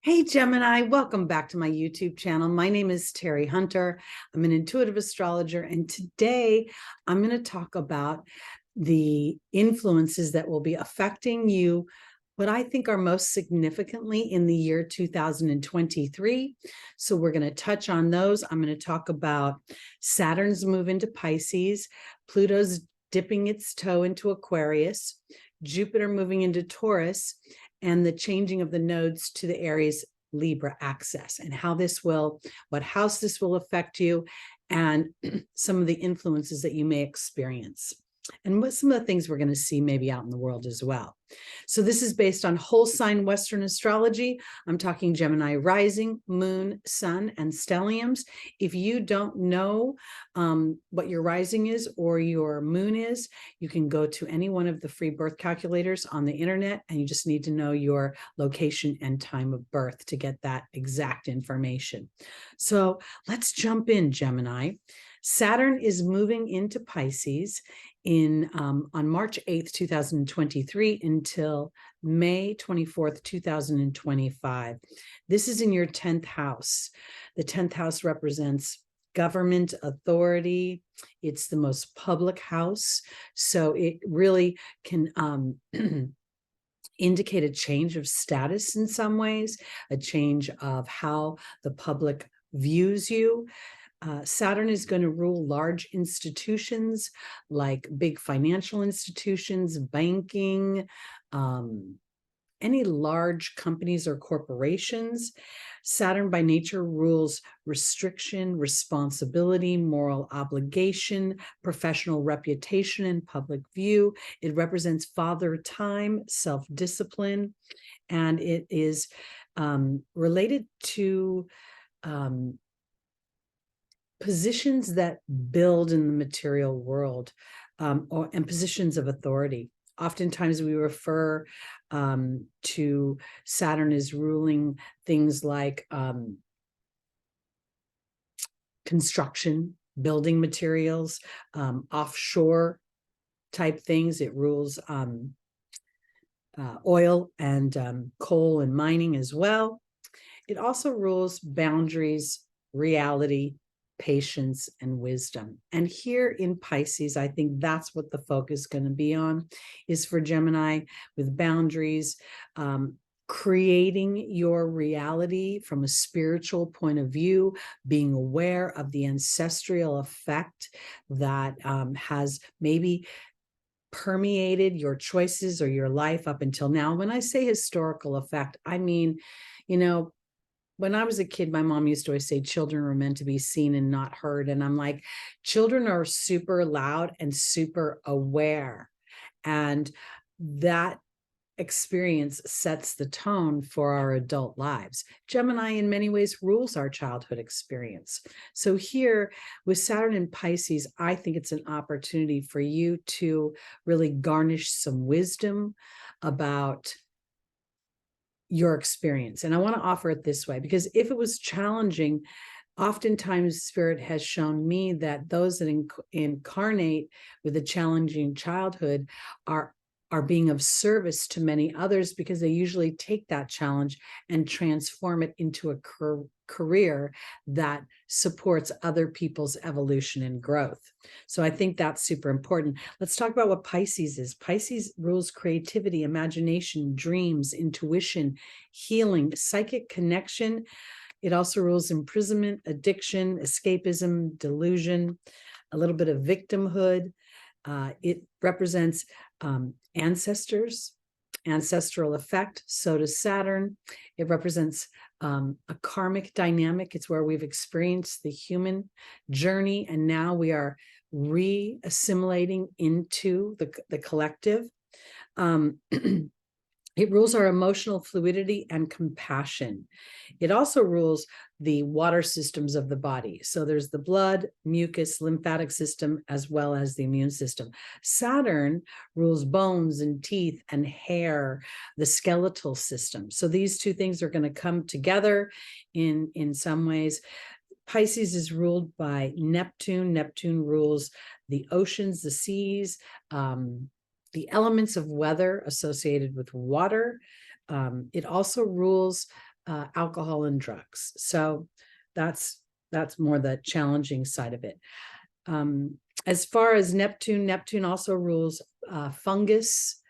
Hey Gemini, welcome back to my YouTube channel. My name is Teri Hunter. I'm an intuitive astrologer, and today I'm going to talk about the influences that will be affecting you, what I think are most significantly in the year 2023. So we're going to touch on those. I'm going to talk about Saturn's move into Pisces, Pluto's dipping its toe into Aquarius, Jupiter moving into Taurus, and the changing of the nodes to the Aries Libra axis, and how this will, what house this will affect you, and some of the influences that you may experience, and what some of the things we're going to see maybe out in the world as well. So this is based on whole sign Western astrology. I'm talking Gemini rising, moon, sun, and stelliums. If you don't know what your rising is or your moon is, you can go to any one of the free birth calculators on the internet, and you just need to know your location and time of birth to get that exact information. So let's jump in, Gemini. Saturn is moving into Pisces on March 8th, 2023 until May 24th, 2025. This is in your 10th house. The 10th house represents government authority. It's the most public house. So it really can indicate a change of status in some ways, a change of how the public views you. Saturn is going to rule large institutions like big financial institutions, banking, any large companies or corporations. Saturn by nature rules restriction, responsibility, moral obligation, professional reputation, and public view. It represents father time, self-discipline, and it is related to positions that build in the material world, and positions of authority. Oftentimes we refer to Saturn as ruling things like construction, building materials, offshore type things. It rules oil and coal and mining as well. It also rules boundaries, reality, patience, and wisdom. And here in Pisces, I think that's what the focus is going to be on, is for Gemini with boundaries, creating your reality from a spiritual point of view, being aware of the ancestral effect that has maybe permeated your choices or your life up until now. When I say historical effect, I mean, when I was a kid, my mom used to always say children were meant to be seen and not heard. And I'm like, children are super loud and super aware. And that experience sets the tone for our adult lives. Gemini, in many ways, rules our childhood experience. So here with Saturn in Pisces, I think it's an opportunity for you to really garnish some wisdom about your experience. And I want to offer it this way, because if it was challenging, oftentimes Spirit has shown me that those that incarnate with a challenging childhood are being of service to many others, because they usually take that challenge and transform it into a career that supports other people's evolution and growth. So I think that's super important. Let's talk about what Pisces is. Pisces rules creativity, imagination, dreams, intuition, healing, psychic connection. It also rules imprisonment, addiction, escapism, delusion, a little bit of victimhood. It represents ancestors, ancestral effect. So does Saturn. It represents a karmic dynamic. It's where we've experienced the human journey, and now we are re-assimilating into the collective. It rules our emotional fluidity and compassion. It also rules the water systems of the body. So there's the blood, mucus, lymphatic system, as well as the immune system. Saturn rules bones and teeth and hair, the skeletal system. So these two things are going to come together in some ways. Pisces is ruled by Neptune. Neptune rules the oceans, the seas, the elements of weather associated with water. It also rules alcohol and drugs. So that's more the challenging side of it. As far as Neptune also rules fungus,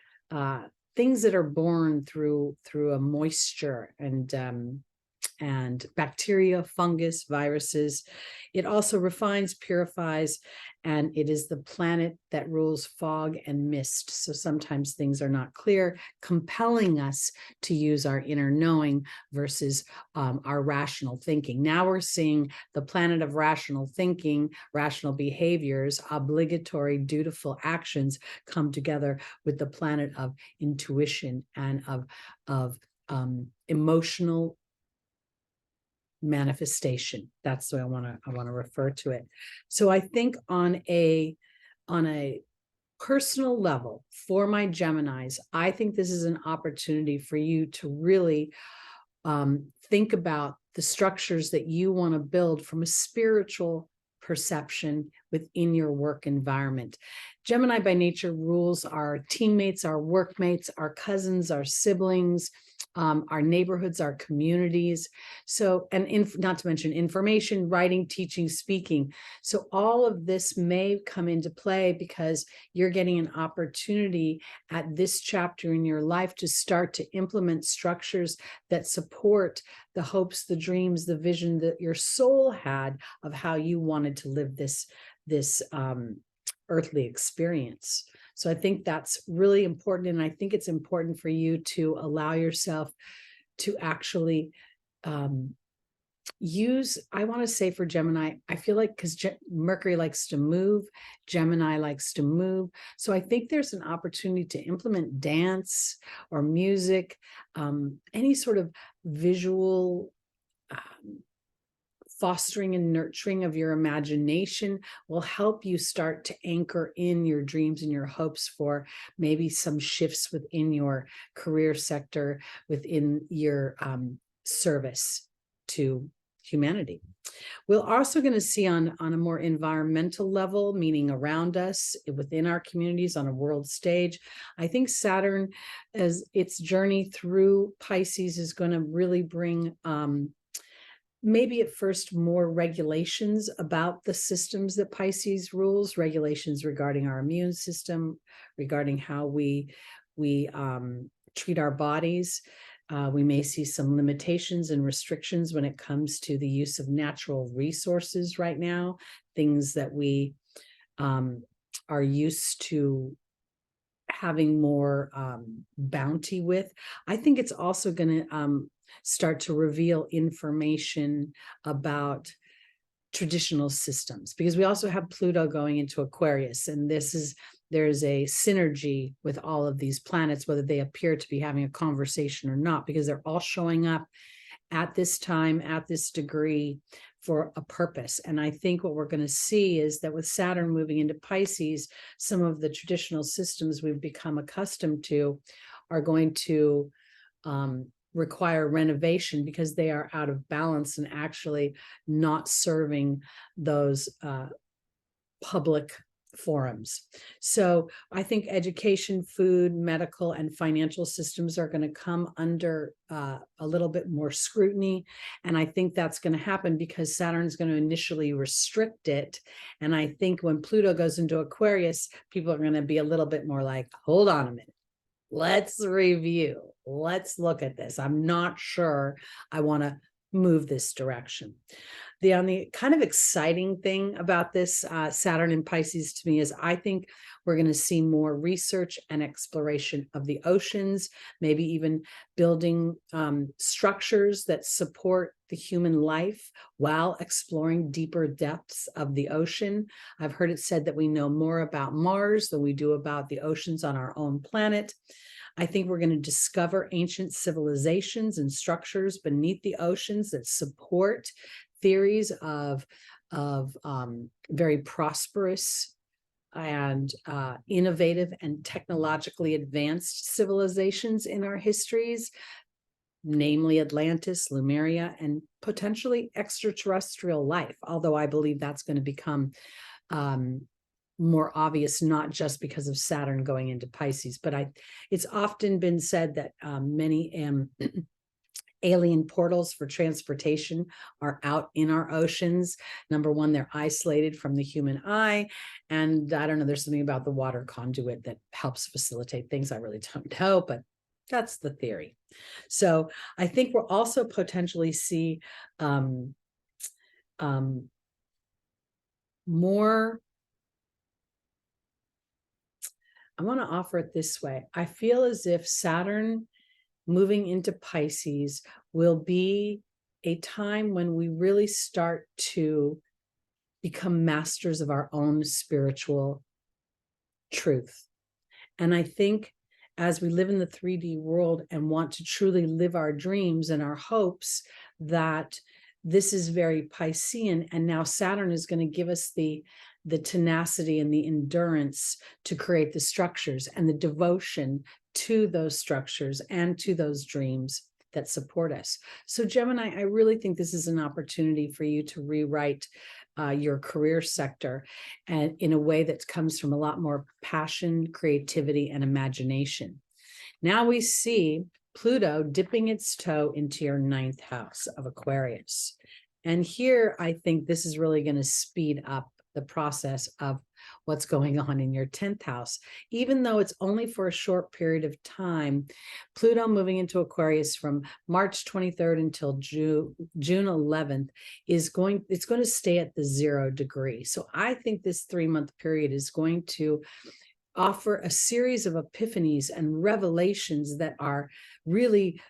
things that are born through a moisture and bacteria, fungus, viruses. It also refines, purifies, and it is the planet that rules fog and mist. So sometimes things are not clear, compelling us to use our inner knowing versus our rational thinking. Now we're seeing the planet of rational thinking, rational behaviors, obligatory, dutiful actions come together with the planet of intuition and of emotional manifestation. That's the way I want to refer to it. So I think on a personal level for my Geminis, I think this is an opportunity for you to really think about the structures that you want to build from a spiritual perception within your work environment. Gemini by nature rules our teammates, our workmates, our cousins, our siblings, our neighborhoods, our communities. So, and not to mention information, writing, teaching, speaking. So all of this may come into play because you're getting an opportunity at this chapter in your life to start to implement structures that support the hopes, the dreams, the vision that your soul had of how you wanted to live this earthly experience. So I think that's really important. And I think it's important for you to allow yourself to actually use, I want to say for Gemini, I feel like because Mercury likes to move, Gemini likes to move. So I think there's an opportunity to implement dance or music, any sort of visual fostering and nurturing of your imagination will help you start to anchor in your dreams and your hopes for maybe some shifts within your career sector, within your service to humanity. We're also going to see on a more environmental level, meaning around us, within our communities, on a world stage. I think Saturn, as its journey through Pisces, is going to really bring maybe at first more regulations about the systems that Pisces rules, regulations regarding our immune system, regarding how we treat our bodies. We may see some limitations and restrictions when it comes to the use of natural resources right now, things that we are used to having more bounty with. I think it's also going to start to reveal information about traditional systems, because we also have Pluto going into Aquarius, and there's a synergy with all of these planets, whether they appear to be having a conversation or not, because they're all showing up at this time, at this degree, for a purpose. And I think what we're going to see is that with Saturn moving into Pisces, some of the traditional systems we've become accustomed to are going to require renovation because they are out of balance and actually not serving those public forums. So I think education, food, medical, and financial systems are going to come under a little bit more scrutiny. And I think that's going to happen because Saturn's going to initially restrict it. And I think when Pluto goes into Aquarius, people are going to be a little bit more like, hold on a minute. Let's review. Let's look at this. I'm not sure I want to move this direction. The kind of exciting thing about this Saturn in Pisces to me is I think we're going to see more research and exploration of the oceans, maybe even building structures that support the human life while exploring deeper depths of the ocean. I've heard it said that we know more about Mars than we do about the oceans on our own planet. I think we're going to discover ancient civilizations and structures beneath the oceans that support theories of very prosperous and innovative and technologically advanced civilizations in our histories, namely Atlantis, Lemuria, and potentially extraterrestrial life, although I believe that's going to become more obvious, not just because of Saturn going into Pisces, but it's often been said that many Alien portals for transportation are out in our oceans. Number one, they're isolated from the human eye. And I don't know, there's something about the water conduit that helps facilitate things. I really don't know, but that's the theory. So I think we'll also potentially see more. I want to offer it this way. I feel as if Saturn moving into Pisces will be a time when we really start to become masters of our own spiritual truth. And I think as we live in the 3D world and want to truly live our dreams and our hopes, that this is very Piscean. And now Saturn is going to give us the tenacity and the endurance to create the structures and the devotion to those structures and to those dreams that support us. So Gemini, I really think this is an opportunity for you to rewrite your career sector, and in a way that comes from a lot more passion, creativity, and imagination. Now we see Pluto dipping its toe into your 9th house of Aquarius. And here, I think this is really going to speed up the process of what's going on in your 10th house. Even though it's only for a short period of time, Pluto moving into Aquarius from March 23rd until June 11th it's going to stay at the 0 degree. So I think this 3-month period is going to offer a series of epiphanies and revelations that are really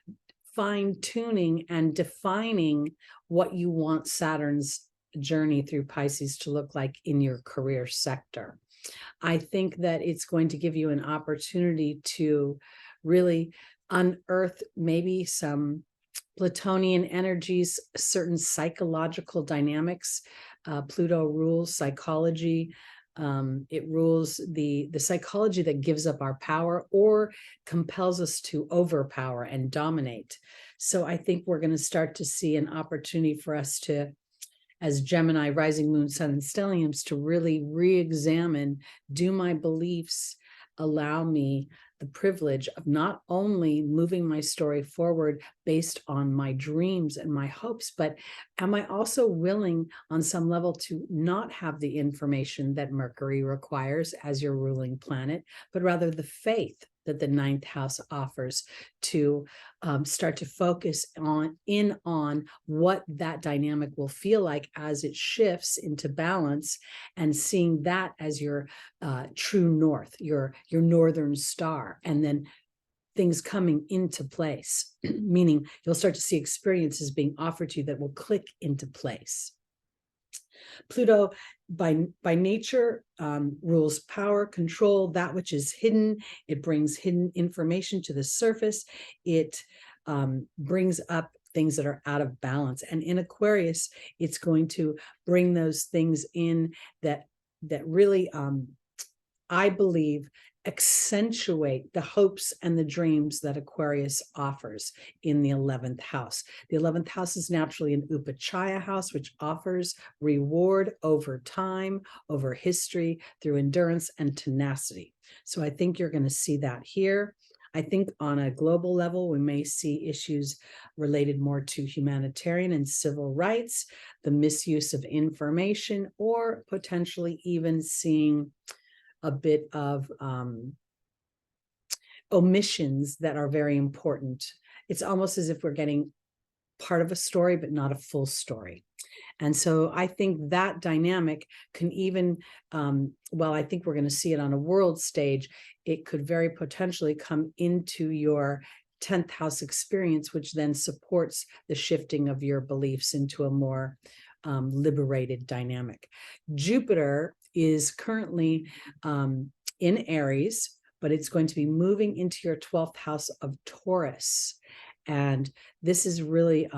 fine-tuning and defining what you want Saturn's journey through Pisces to look like in your career sector. I think that it's going to give you an opportunity to really unearth maybe some Plutonian energies, certain psychological dynamics. Pluto rules psychology. It rules the psychology that gives up our power or compels us to overpower and dominate. So I think we're going to start to see an opportunity for us to, as Gemini, rising moon, sun, and stelliums, to really re-examine, do my beliefs allow me the privilege of not only moving my story forward based on my dreams and my hopes, but am I also willing on some level to not have the information that Mercury requires as your ruling planet, but rather the faith that the 9th house offers to start to focus on what that dynamic will feel like as it shifts into balance, and seeing that as your true north, your northern star, and then things coming into place, meaning you'll start to see experiences being offered to you that will click into place. Pluto, by nature, rules power, control, that which is hidden. It brings hidden information to the surface. It brings up things that are out of balance. And in Aquarius, it's going to bring those things in that really, I believe, accentuate the hopes and the dreams that Aquarius offers in the 11th house. The 11th house is naturally an Upachaya house, which offers reward over time, over history, through endurance and tenacity. So I think you're going to see that here. I think on a global level, we may see issues related more to humanitarian and civil rights, the misuse of information, or potentially even seeing a bit of omissions that are very important. It's almost as if we're getting part of a story, but not a full story. And so I think that dynamic can even, well, I think we're going to see it on a world stage. It could very potentially come into your 10th house experience, which then supports the shifting of your beliefs into a more liberated dynamic. Jupiter is currently in Aries, but it's going to be moving into your 12th house of Taurus. And this is really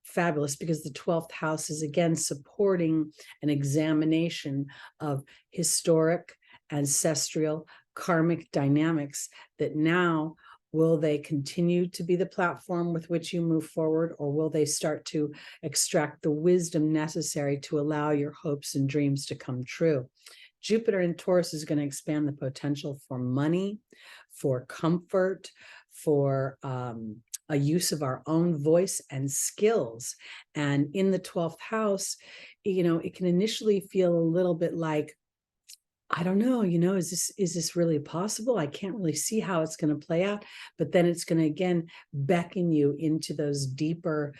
fabulous because the 12th house is again supporting an examination of historic, ancestral, karmic dynamics that now, will they continue to be the platform with which you move forward, or will they start to extract the wisdom necessary to allow your hopes and dreams to come true? Jupiter in Taurus is going to expand the potential for money, for comfort, for a use of our own voice and skills. And in the 12th house, it can initially feel a little bit like, I don't know, is this really possible? I can't really see how it's going to play out. But then it's going to, again, beckon you into those deeper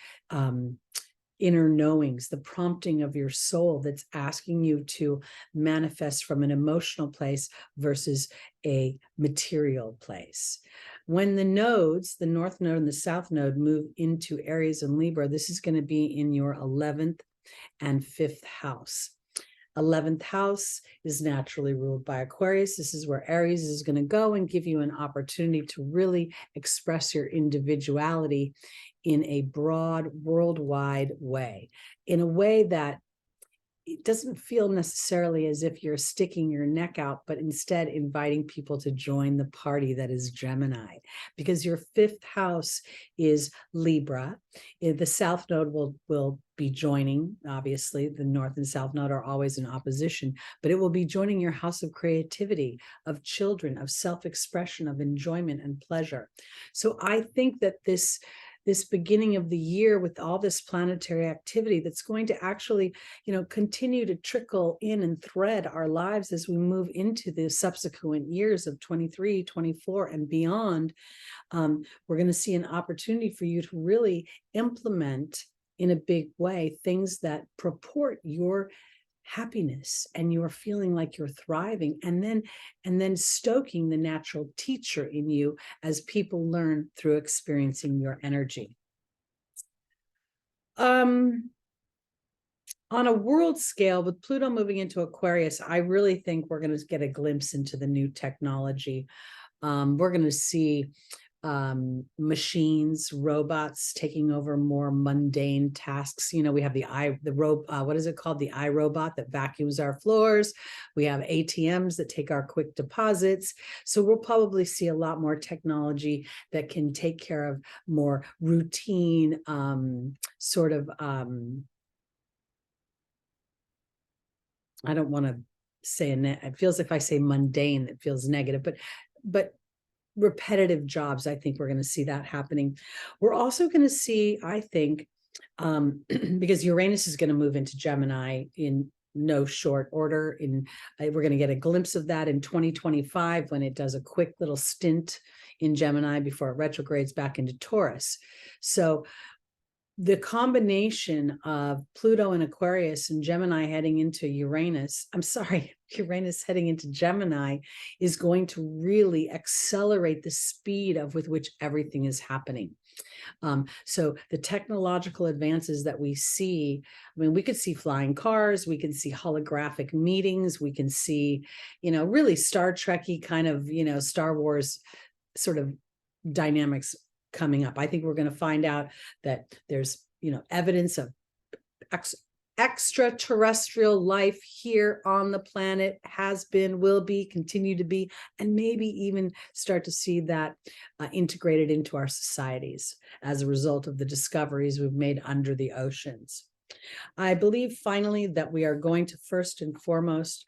inner knowings, the prompting of your soul that's asking you to manifest from an emotional place versus a material place. When the nodes, the North Node and the South Node, move into Aries and Libra, this is going to be in your 11th and 5th house. 11th house is naturally ruled by Aquarius. This is where Aries is going to go and give you an opportunity to really express your individuality in a broad, worldwide way, in a way that it doesn't feel necessarily as if you're sticking your neck out, but instead inviting people to join the party that is Gemini, because your 5th house is Libra. The South Node will be joining. Obviously, the North and South Node are always in opposition, but it will be joining your house of creativity, of children, of self-expression, of enjoyment and pleasure. So I think that this beginning of the year, with all this planetary activity that's going to actually, continue to trickle in and thread our lives as we move into the subsequent years of 23, 24 and beyond, we're going to see an opportunity for you to really implement in a big way things that purport your happiness and you're feeling like you're thriving, and then stoking the natural teacher in you as people learn through experiencing your energy. On a world scale, with Pluto moving into Aquarius, I really think we're going to get a glimpse into the new technology. We're going to see machines, robots taking over more mundane tasks. We have the what is it called? The iRobot that vacuums our floors. We have ATMs that take our quick deposits. So we'll probably see a lot more technology that can take care of more routine, I don't want to say it feels, if I say mundane, it feels negative, but repetitive jobs. I think we're going to see that happening. We're also going to see, I think, because Uranus is going to move into Gemini in no short order. We're going to get a glimpse of that in 2025 when it does a quick little stint in Gemini before it retrogrades back into Taurus. So the combination of Pluto and Aquarius and Gemini heading into Uranus heading into Gemini is going to really accelerate the speed with which everything is happening. So the technological advances that we see, we could see flying cars, we can see holographic meetings, we can see, really Star Trek-y kind of, Star Wars sort of dynamics coming up. I think we're going to find out that there's, evidence of extraterrestrial life here on the planet, has been, will be, continue to be, and maybe even start to see that integrated into our societies as a result of the discoveries we've made under the oceans. I believe finally that we are going to first and foremost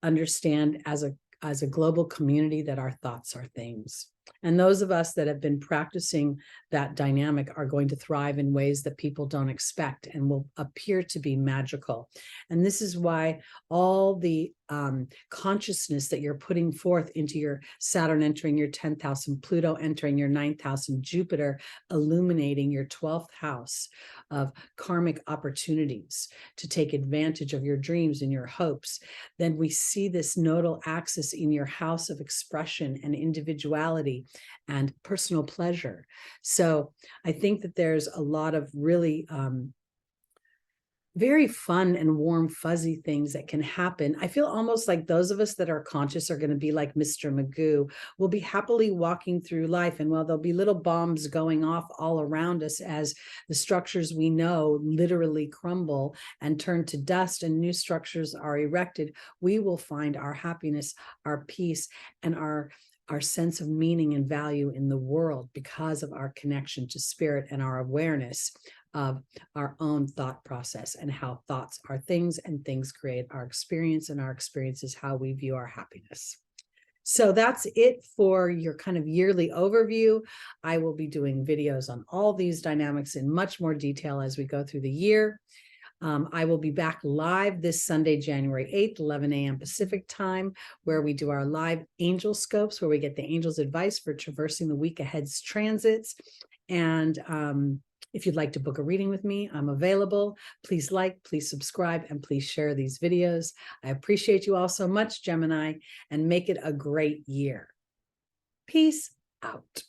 understand as a global community that our thoughts are things. And those of us that have been practicing that dynamic are going to thrive in ways that people don't expect and will appear to be magical. And this is why all the consciousness that you're putting forth into your Saturn entering your 10th house and Pluto entering your 9th house and Jupiter illuminating your 12th house of karmic opportunities to take advantage of your dreams and your hopes, then we see this nodal axis in your house of expression and individuality and personal pleasure. So I think that there's a lot of really very fun and warm, fuzzy things that can happen. I feel almost like those of us that are conscious are going to be like Mr. Magoo. We'll be happily walking through life, and while there'll be little bombs going off all around us as the structures we know literally crumble and turn to dust and new structures are erected, we will find our happiness, our peace, and our sense of meaning and value in the world because of our connection to spirit and our awareness of our own thought process and how thoughts are things and things create our experience, and our experience is how we view our happiness. So that's it for your kind of yearly overview. I will be doing videos on all these dynamics in much more detail as we go through the year. I will be back live this Sunday, January 8th, 11 a.m. Pacific time, where we do our live angel scopes, where we get the angels' advice for traversing the week ahead's transits. And if you'd like to book a reading with me, I'm available. Please like, please subscribe, and please share these videos. I appreciate you all so much, Gemini, and make it a great year. Peace out.